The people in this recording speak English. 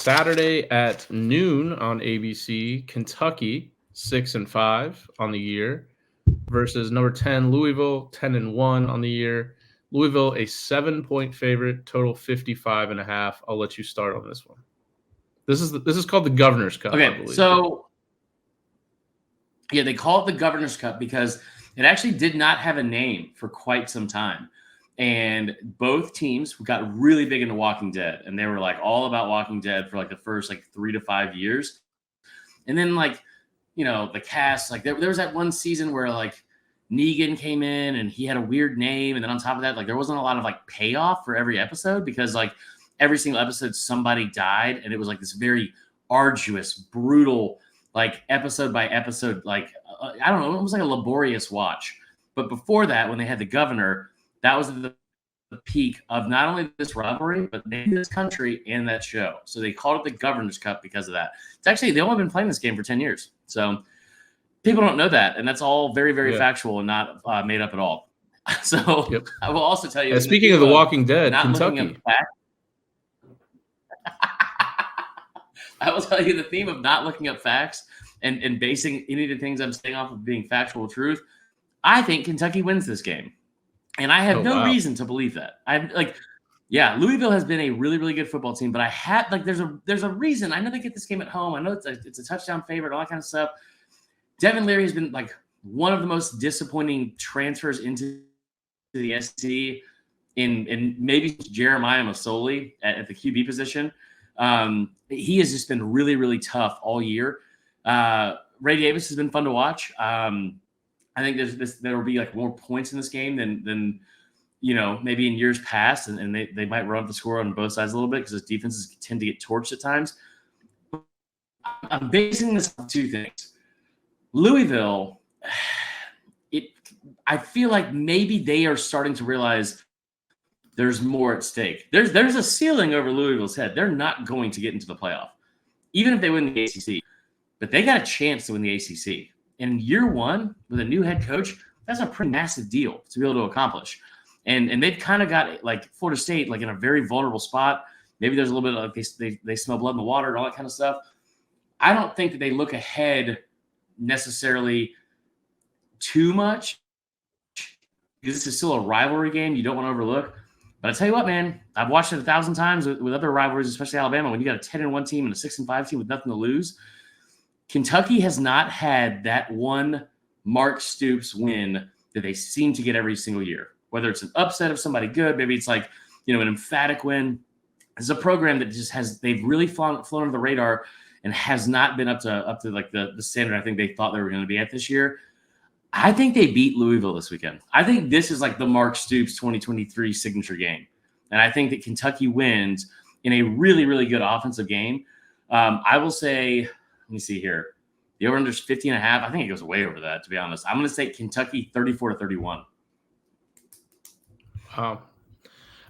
Saturday at noon on ABC, Kentucky 6-5 on the year versus number 10 Louisville 10-1 on the year. Louisville a 7-point favorite, total 55.5. I'll let you start on this one. This is called the Governor's Cup, I Okay, believe. so yeah, they call it the Governor's Cup because it actually did not have a name for quite some time. And both teams got really big into Walking Dead, and they were like all about Walking Dead for like the first like 3 to 5 years. And then like, the cast, like there was that one season where like Negan came in and he had a weird name. And then on top of that, like there wasn't a lot of like payoff for every episode because like every single episode somebody died. And it was like this very arduous, brutal, like episode by episode, like, I don't know, it was like a laborious watch. But before that, when they had the governor, that was the peak of not only this rivalry, but maybe this country and that show. So they called it the Governor's Cup because of that. It's actually, they've only been playing this game for 10 years. So people don't know that. And that's all very, very factual and not made up at all. So I will also tell you. And speaking of The Walking Dead, Kentucky. I will tell you the theme of not looking up facts and basing any of the things I'm saying off of being factual truth. I think Kentucky wins this game. And I have no reason to believe that. Louisville has been a really, really good football team, but I had like there's a reason. I know they get this game at home. I know it's a touchdown favorite, all that kind of stuff. Devin Leary has been like one of the most disappointing transfers into the SEC in maybe Jeremiah Masoli at the QB position. He has just been really, really tough all year. Ray Davis has been fun to watch. I think there will be like more points in this game than maybe in years past, and they might run up the score on both sides a little bit because defenses tend to get torched at times. I'm basing this on two things. Louisville, I feel like maybe they are starting to realize there's more at stake. There's a ceiling over Louisville's head. They're not going to get into the playoff, even if they win the ACC. But they got a chance to win the ACC. In year one, with a new head coach, that's a pretty massive deal to be able to accomplish. And they've kind of got like Florida State like in a very vulnerable spot. Maybe there's a little bit of like they smell blood in the water and all that kind of stuff. I don't think that they look ahead necessarily too much because this is still a rivalry game you don't want to overlook. But I tell you what, man, I've watched it 1,000 times with other rivalries, especially Alabama, when you got a 10-1 team and a 6-5 team with nothing to lose. Kentucky has not had that one Mark Stoops win that they seem to get every single year. Whether it's an upset of somebody good, maybe it's like, an emphatic win. It's a program that just they've really flown under the radar and has not been up to like the standard I think they thought they were going to be at this year. I think they beat Louisville this weekend. I think this is like the Mark Stoops 2023 signature game. And I think that Kentucky wins in a really, really good offensive game. I will say, let me see here. The over-under is 50.5. I think it goes way over that, to be honest. I'm going to say Kentucky 34-31. Wow.